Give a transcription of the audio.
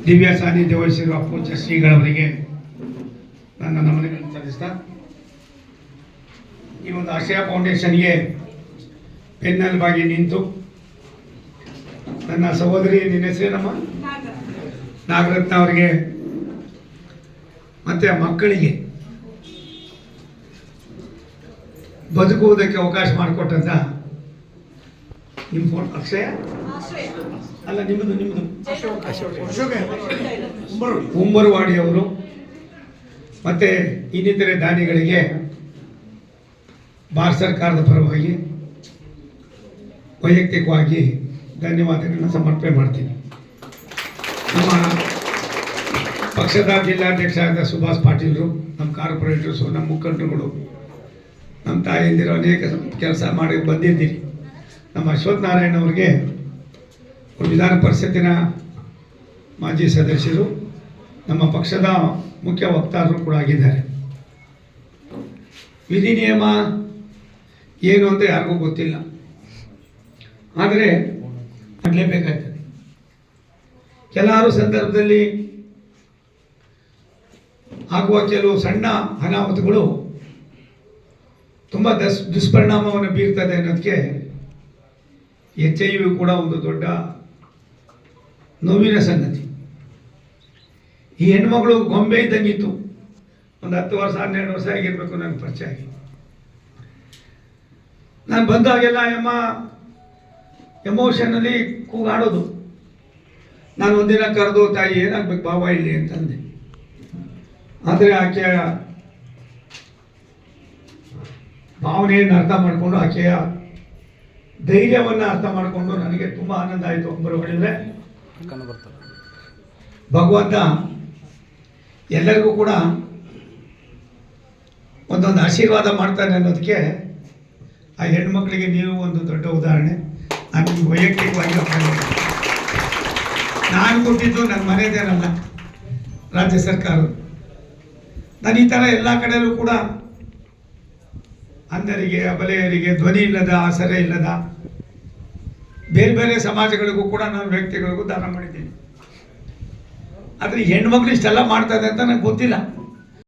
ದಿವ್ಯ ಸಾನ್ನಿಧ್ಯ ವಹಿಸಿರುವ ಪೂಜ್ಯ ಶ್ರೀಗಳವರಿಗೆ ನನ್ನ ನಮನಗಳನ್ನು ಸಲ್ಲಿಸ್ತಾ ಈ ಒಂದು ಆಶಯ ಫೌಂಡೇಶನ್ಗೆ ಬೆನ್ನೆಲುಬಾಗಿ ನಿಂತು ನನ್ನ ಸಹೋದರಿ ನಿನ್ನ ಹೆಸರೇನಮ್ಮ ನಾಗರತ್ನ ಅವರಿಗೆ ಮತ್ತೆ ಮಕ್ಕಳಿಗೆ ಬದುಕುವುದಕ್ಕೆ ಅವಕಾಶ ಮಾಡಿಕೊಟ್ಟಂತ ನಿಮ್ಮ ಫೋನ್ ಅಕ್ಷಯ ಅಲ್ಲ ನಿಮ್ಮದು ಉಂಬರವಾಡಿಯವರು ಮತ್ತೆ ಇನ್ನಿತರೆ ದಾನಿಗಳಿಗೆ ಭಾರತ ಸರ್ಕಾರದ ಪರವಾಗಿ ವೈಯಕ್ತಿಕವಾಗಿ ಧನ್ಯವಾದಗಳನ್ನು ಸಮರ್ಪಣೆ ಮಾಡ್ತೀನಿ. ನಮ್ಮ ಪಕ್ಷದ ಜಿಲ್ಲಾಧ್ಯಕ್ಷ ಆದ ಸುಭಾಷ್ ಪಾಟೀಲರು, ನಮ್ಮ ಕಾರ್ಪೊರೇಟರ್ಸು, ನಮ್ಮ ಮುಖಂಡರುಗಳು, ನಮ್ಮ ತಾಯಂದಿರು ಅನೇಕ ಕೆಲಸ ಮಾಡಿ ಬಂದಿದ್ದೀರಿ. ನಮ್ಮ ಅಶ್ವಥ್ ನಾರಾಯಣ ಅವರಿಗೆ ವಿಧಾನ ಪರಿಷತ್ತಿನ ಮಾಜಿ ಸದಸ್ಯರು, ನಮ್ಮ ಪಕ್ಷದ ಮುಖ್ಯ ವಕ್ತಾರರು ಕೂಡ ಆಗಿದ್ದಾರೆ. ವಿಧಿ ನಿಯಮ ಏನು ಅಂತ ಯಾರಿಗೂ ಗೊತ್ತಿಲ್ಲ, ಆದರೆ ಮಾಡಲೇಬೇಕಾಗ್ತದೆ. ಕೆಲವಾರು ಸಂದರ್ಭದಲ್ಲಿ ಆಗುವ ಕೆಲವು ಸಣ್ಣ ಅನಾಹುತಗಳು ತುಂಬ ದುಷ್ಪರಿಣಾಮವನ್ನು ಬೀರ್ತದೆ ಅನ್ನೋದಕ್ಕೆ HIV ಕೂಡ ಒಂದು ದೊಡ್ಡ ನೋವಿನ ಸಂಗತಿ. ಈ ಹೆಣ್ಮಗಳು ಗೊಂಬೆ ಇದ್ದಂಗಿತ್ತು. ಒಂದು 10 ವರ್ಷ 12 ವರ್ಷ ಆಗಿರ್ಬೇಕು ನನಗೆ ಪರಿಚಯ ಆಗಿ. ನಾನು ಬಂದಾಗೆಲ್ಲ ಎಮೋಷನಲ್ಲಿ ಕೂಗಾಡೋದು. ನಾನು ಒಂದಿನ ಕರೆದು, ತಾಯಿ ಏನಾಗ್ಬೇಕು ಬಾಬಾ ಇಲ್ಲಿ ಅಂತಂದೆ. ಆದರೆ ಆಕೆಯ ಭಾವನೆಯನ್ನು ಅರ್ಥ ಮಾಡಿಕೊಂಡು, ಆಕೆಯ ಧೈರ್ಯವನ್ನು ಅರ್ಥ ಮಾಡಿಕೊಂಡು ನನಗೆ ತುಂಬ ಆನಂದ ಆಯಿತು. ಒಬ್ಬರು ಹೇಳಿದ್ರೆ ಭಗವಂತ ಎಲ್ಲರಿಗೂ ಕೂಡ ಒಂದೊಂದು ಆಶೀರ್ವಾದ ಮಾಡ್ತಾನೆ ಅನ್ನೋದಕ್ಕೆ ಆ ಹೆಣ್ಮಕ್ಳಿಗೆ ನೀವು ಒಂದು ದೊಡ್ಡ ಉದಾಹರಣೆ. ನಾನು ನಿಮ್ಗೆ ವೈಯಕ್ತಿಕವಾಗಿ ನಾನು ಕೊಟ್ಟಿದ್ದು ನನ್ನ ಮನೆಯದೇನಲ್ಲ, ರಾಜ್ಯ ಸರ್ಕಾರ. ನಾನು ಈ ಥರ ಎಲ್ಲ ಕಡೆಯಲ್ಲೂ ಕೂಡ ಅಂಧರಿಗೆ, ಅಬಲೆಯರಿಗೆ, ಧ್ವನಿ ಇಲ್ಲದ, ಆಸರೆ ಇಲ್ಲದ ಬೇರೆ ಬೇರೆ ಸಮಾಜಗಳಿಗೂ ಕೂಡ ನಾನು ವ್ಯಕ್ತಿಗಳಿಗೂ ದಾನ ಮಾಡಿದ್ದೀನಿ. ಆದರೆ ಹೆಣ್ಮಕ್ಳು ಇಷ್ಟೆಲ್ಲ ಮಾಡ್ತದೆ ಅಂತ ನನಗೆ ಗೊತ್ತಿಲ್ಲ.